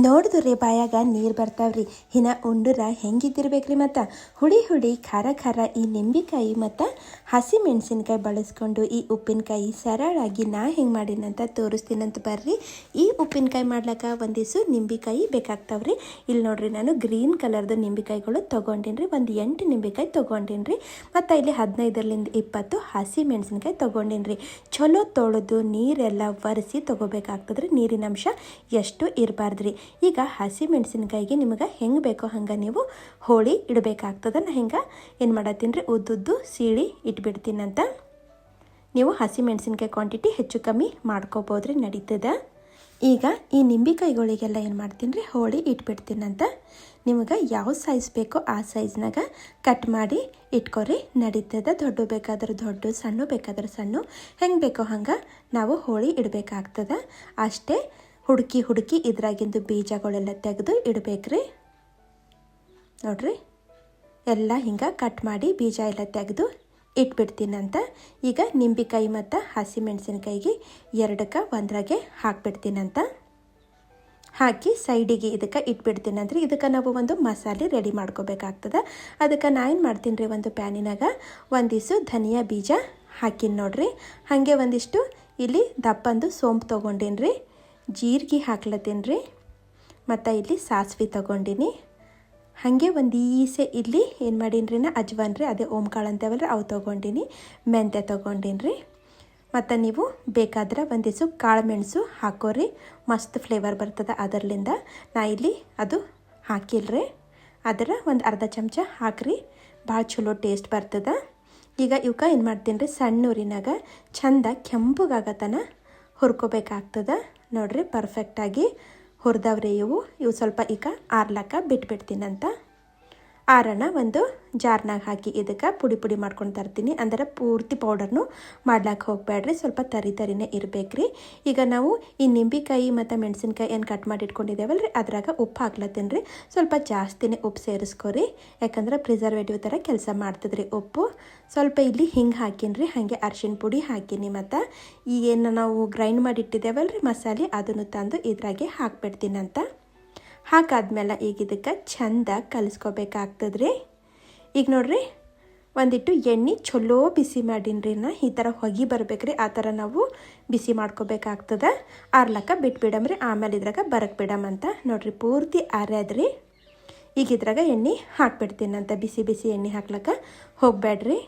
ನೋಡಿದ್ರಿ ಬಾಯಾಗ ನೀರು ಬರ್ತಾವ್ರಿ. ಇನ್ನು ಉಂಡುರ ಹೆಂಗಿದ್ದಿರ್ಬೇಕ್ರಿ. ಮತ್ತು ಹುಳಿ ಹುಳಿ ಖಾರ ಖಾರ ಈ ನಿಂಬೆಕಾಯಿ ಮತ್ತು ಹಸಿ ಮೆಣಸಿನ್ಕಾಯಿ ಬಳಸ್ಕೊಂಡು ಈ ಉಪ್ಪಿನಕಾಯಿ ಸರಳಾಗಿ ನಾ ಹೆಂಗೆ ಮಾಡೀನಂತ ತೋರಿಸ್ತೀನಂತ ಬರ್ರಿ. ಈ ಉಪ್ಪಿನಕಾಯಿ ಮಾಡ್ಲಿಕ್ಕೆ ಒಂದಿವ್ಸ ನಿಂಬೆಕಾಯಿ ಬೇಕಾಗ್ತಾವ್ರಿ. ಇಲ್ಲಿ ನೋಡ್ರಿ, ನಾನು ಗ್ರೀನ್ ಕಲರ್ದು ನಿಂಬೆಕಾಯಿಗಳು ತೊಗೊಂಡಿನ್ರಿ. ಒಂದು 8 ನಿಂಬೆಕಾಯಿ ತೊಗೊಂಡಿನ್ರಿ. ಮತ್ತು ಇಲ್ಲಿ 15ರಿಂದ 20 ಹಸಿ ಮೆಣಸಿನ್ಕಾಯಿ ತೊಗೊಂಡಿನ್ರಿ. ಚಲೋ ತೊಳೆದು ನೀರೆಲ್ಲ ಒರೆಸಿ ತೊಗೋಬೇಕಾಗ್ತದ್ರಿ. ನೀರಿನ ಅಂಶ ಎಷ್ಟು ಇರಬಾರ್ದ್ರಿ. ಈಗ ಹಸಿ ಮೆಣಸಿನ್ಕಾಯಿಗೆ ನಿಮಗೆ ಹೆಂಗೆ ಬೇಕೋ ಹಂಗೆ ನೀವು ಹೋಳಿ ಇಡಬೇಕಾಗ್ತದೆ. ನಾ ಹಿಂಗೆ ಏನು ಮಾಡತ್ತೀನಿ ರೀ, ಉದ್ದುದ್ದು ಸೀಳಿ ಇಟ್ಬಿಡ್ತೀನಂತ. ನೀವು ಹಸಿ ಮೆಣಸಿನ್ಕಾಯಿ ಕ್ವಾಂಟಿಟಿ ಹೆಚ್ಚು ಕಮ್ಮಿ ಮಾಡ್ಕೋಬೋದ್ರಿ, ನಡೀತದೆ. ಈಗ ಈ ನಿಂಬೆಕಾಯಿಗಳಿಗೆಲ್ಲ ಏನು ಮಾಡ್ತೀನಿ ರೀ, ಹೋಳಿ ಇಟ್ಬಿಡ್ತೀನಂತ. ನಿಮಗೆ ಯಾವ ಸೈಜ್ ಬೇಕೋ ಆ ಸೈಜ್ನಾಗ ಕಟ್ ಮಾಡಿ ಇಟ್ಕೊರಿ, ನಡೀತದೆ. ದೊಡ್ಡ ಬೇಕಾದ್ರೆ ದೊಡ್ಡ, ಸಣ್ಣ ಬೇಕಾದ್ರೆ ಸಣ್ಣ, ಹೆಂಗೆ ಬೇಕೋ ಹಂಗೆ ನಾವು ಹೋಳಿ ಇಡಬೇಕಾಗ್ತದೆ. ಅಷ್ಟೇ ಹುಡುಕಿ ಇದ್ರಾಗಿಂದು ಬೀಜಗಳೆಲ್ಲ ತೆಗೆದು ಇಡಬೇಕ್ರಿ. ನೋಡ್ರಿ, ಎಲ್ಲ ಹಿಂಗೆ ಕಟ್ ಮಾಡಿ ಬೀಜ ಎಲ್ಲ ತೆಗೆದು ಇಟ್ಬಿಡ್ತೀನಂತ. ಈಗ ನಿಂಬೆಕಾಯಿ ಮತ್ತು ಹಸಿ ಮೆಣಸಿನ್ಕಾಯಿಗೆ ಎರಡಕ್ಕೆ ಒಂದ್ರಾಗೆ ಹಾಕ್ಬಿಡ್ತೀನಂತ. ಹಾಕಿ ಸೈಡಿಗೆ ಇದಕ್ಕೆ ಇಟ್ಬಿಡ್ತೀನಂದ್ರೆ ಇದಕ್ಕೆ ನಾವು ಒಂದು ಮಸಾಲೆ ರೆಡಿ ಮಾಡ್ಕೋಬೇಕಾಗ್ತದೆ. ಅದಕ್ಕೆ ನಾನು ಏನು ಮಾಡ್ತೀನಿ ರೀ, ಒಂದು ಪ್ಯಾನಿನಾಗ ಒಂದಿಷ್ಟು ಧನಿಯಾ ಬೀಜ ಹಾಕಿನಿ ನೋಡ್ರಿ. ಹಾಗೆ ಒಂದಿಷ್ಟು ಇಲ್ಲಿ ದಪ್ಪಂದು ಸೋಂಪು ತೊಗೊಂಡೀನಿ ರೀ. ಜೀರಿಗೆ ಹಾಕ್ಲತ್ತೀನಿ ರೀ. ಮತ್ತು ಇಲ್ಲಿ ಸಾಸಿವೆ ತೊಗೊಂಡಿನಿ. ಹಾಗೆ ಒಂದು ಈಸೆ ಇಲ್ಲಿ ಏನು ಮಾಡೀನಿ ರೀ, ಅಜ್ವಾನ್ ರೀ, ಅದೇ ಓಂಕಾಳು ಅಂತೇವಲ್ರಿ, ಅವು ತೊಗೊಂಡಿನಿ. ಮೆಂತ್ಯ ತೊಗೊಂಡಿನಿ ರೀ. ಮತ್ತು ನೀವು ಬೇಕಾದ್ರೆ ಒಂದಿಷ್ಟು ಕಾಳು ಮೆಣಸು ಹಾಕೋರಿ, ಮಸ್ತ್ ಫ್ಲೇವರ್ ಬರ್ತದೆ ಅದರ್ಲಿಂದ. ನಾ ಇಲ್ಲಿ ಅದು ಹಾಕಿಲ್ರಿ. ಅದರ ಒಂದು ಅರ್ಧ ಚಮಚ ಹಾಕ್ರಿ, ಭಾಳ ಚಲೋ ಟೇಸ್ಟ್ ಬರ್ತದೆ. ಈಗ ಇವಕ್ಕೆ ಏನು ಮಾಡ್ತೀನಿ ರೀ, ಸಣ್ಣ ಊರಿನಾಗ ಚಂದ ಕೆಂಪಗಾಗತನ ಹುರ್ಕೋಬೇಕಾಗ್ತದೆ. ನೋಡ್ರಿ, ಪರ್ಫೆಕ್ಟಾಗಿ ಹುರಿದವ್ರಿ ಇವು ಸ್ವಲ್ಪ ಈಗ ಆರ್ಲಕ್ಕ ಬಿಟ್ಬಿಡ್ತೀನಂತ. ಆರಣ ಒಂದು ಜಾರ್ನಾಗ ಹಾಕಿ ಇದಕ್ಕೆ ಪುಡಿ ಮಾಡ್ಕೊಂಡು ತರ್ತೀನಿ. ಅಂದರೆ ಪೂರ್ತಿ ಪೌಡರ್ನು ಮಾಡ್ಲಿಕ್ಕೆ ಹೋಗಬೇಡ್ರಿ, ಸ್ವಲ್ಪ ತರಿನೇ ಇರಬೇಕ್ರಿ. ಈಗ ನಾವು ಈ ನಿಂಬೆಕಾಯಿ ಮತ್ತು ಮೆಣಸಿನ್ಕಾಯಿ ಏನು ಕಟ್ ಮಾಡಿ ಇಟ್ಕೊಂಡಿದ್ದೇವಲ್ರಿ, ಅದ್ರಾಗ ಉಪ್ಪು ಹಾಕ್ಲತ್ತೀನಿ ರೀ. ಸ್ವಲ್ಪ ಜಾಸ್ತಿನೇ ಉಪ್ಪು ಸೇರಿಸ್ಕೊರಿ, ಯಾಕಂದ್ರೆ ಪ್ರಿಸರ್ವೇಟಿವ್ ಥರ ಕೆಲಸ ಮಾಡ್ತದ್ರಿ ಉಪ್ಪು. ಸ್ವಲ್ಪ ಇಲ್ಲಿ ಹಿಂಗೆ ಹಾಕಿನಿ ರೀ. ಹಾಗೆ ಅರ್ಶಿಣ ಪುಡಿ ಹಾಕಿನಿ. ಮತ್ತು ಈ ಏನು ನಾವು ಗ್ರೈಂಡ್ ಮಾಡಿ ಇಟ್ಟಿದ್ದೇವಲ್ರಿ ಮಸಾಲೆ, ಅದನ್ನು ತಂದು ಇದ್ರಾಗೆ ಹಾಕ್ಬಿಡ್ತೀನಂತ. ಹಾಕಾದ್ಮೇಲೆ ಈಗ ಇದಕ್ಕೆ ಚಂದ ಕಲಿಸ್ಕೋಬೇಕಾಗ್ತದ್ರಿ. ಈಗ ನೋಡ್ರಿ, ಒಂದಿಟ್ಟು ಎಣ್ಣೆ ಚಲೋ ಬಿಸಿ ಮಾಡೀನಿ ನಾ. ಈ ಥರ ಹೊಗೆ ಬರ್ಬೇಕ್ರಿ, ಆ ಥರ ನಾವು ಬಿಸಿ ಮಾಡ್ಕೋಬೇಕಾಗ್ತದೆ. ಆರ್ಲಕ್ಕ ಬಿಟ್ಬಿಡಮ್ರಿ, ಆಮೇಲೆ ಇದ್ರಾಗ ಬರಕ್ಕೆ ಬಿಡಮಂತ. ನೋಡ್ರಿ, ಪೂರ್ತಿ ಆರ್ಯಾದ್ರಿ. ಈಗ ಇದ್ರಾಗ ಎಣ್ಣೆ ಹಾಕ್ಬಿಡ್ತೀನಂತ. ಬಿಸಿ ಎಣ್ಣೆ ಹಾಕ್ಲಕ್ಕ ಹೋಗಬೇಡ್ರಿ.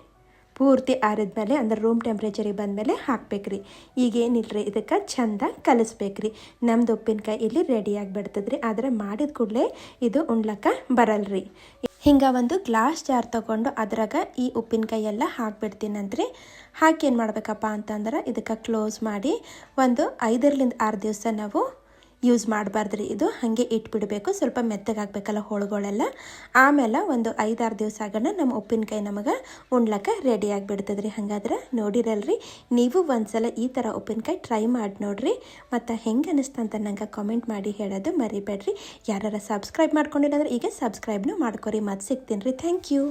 ಪೂರ್ತಿ ಆರಿದ್ಮೇಲೆ, ಅಂದ್ರೆ ರೂಮ್ ಟೆಂಪ್ರೇಚರಿಗೆ ಬಂದಮೇಲೆ ಹಾಕ್ಬೇಕ್ರಿ. ಈಗೇನಿಲ್ರಿ, ಇದಕ್ಕೆ ಚಂದ ಕಲಿಸ್ಬೇಕ್ರಿ. ನಮ್ದು ಉಪ್ಪಿನಕಾಯಿ ಇಲ್ಲಿ ರೆಡಿ ಆಗಿಬಿಡ್ತದ್ರಿ. ಆದರೆ ಮಾಡಿದ ಕೂಡಲೇ ಇದು ಉಣ್ಲಕ್ಕ ಬರಲ್ರಿ. ಹಿಂಗೆ ಒಂದು ಗ್ಲಾಸ್ ಜಾರ್ ತೊಗೊಂಡು ಅದ್ರಾಗ ಈ ಉಪ್ಪಿನಕಾಯಿ ಎಲ್ಲ ಹಾಕ್ಬಿಡ್ತೀನಂತ್ರಿ. ಹಾಕಿ ಏನು ಮಾಡ್ಬೇಕಪ್ಪ ಅಂತಂದ್ರೆ, ಇದಕ್ಕೆ ಕ್ಲೋಸ್ ಮಾಡಿ ಒಂದು 5ರಿಂದ 6 ದಿವಸ ನಾವು ಯೂಸ್ ಮಾಡಬಾರ್ದ್ರಿ. ಇದು ಹಾಗೆ ಇಟ್ಬಿಡಬೇಕು, ಸ್ವಲ್ಪ ಮೆತ್ತಗಾಗಬೇಕಲ್ಲ ಹೋಳುಗಳೆಲ್ಲ. ಆಮೇಲೆ ಒಂದು 5-6 ದಿವಸ ಆಗೋಣ ನಮ್ಮ ಉಪ್ಪಿನಕಾಯಿ ನಮಗೆ ಉಣ್ಲಕ್ಕೆ ರೆಡಿ ಆಗಿಬಿಡ್ತದ್ರಿ. ಹಾಗಾದ್ರೆ ನೋಡಿರಲ್ರಿ, ನೀವು ಒಂದ್ಸಲ ಈ ಥರ ಉಪ್ಪಿನಕಾಯಿ ಟ್ರೈ ಮಾಡಿ ನೋಡ್ರಿ. ಮತ್ತು ಹೆಂಗೆ ಅನ್ನಿಸ್ತಂತ ನಂಗೆ ಕಾಮೆಂಟ್ ಮಾಡಿ ಹೇಳೋದು ಮರಿಬೇಡ್ರಿ. ಯಾರು ಸಬ್ಸ್ಕ್ರೈಬ್ ಮಾಡ್ಕೊಂಡಿಲ್ಲ ಅಂದ್ರೆ ಈಗ ಸಬ್ಸ್ಕ್ರೈಬ್ನು ಮಾಡ್ಕೊರಿ. ಮತ್ತೆ ಸಿಗ್ತೀನಿ ರೀ. Thank you.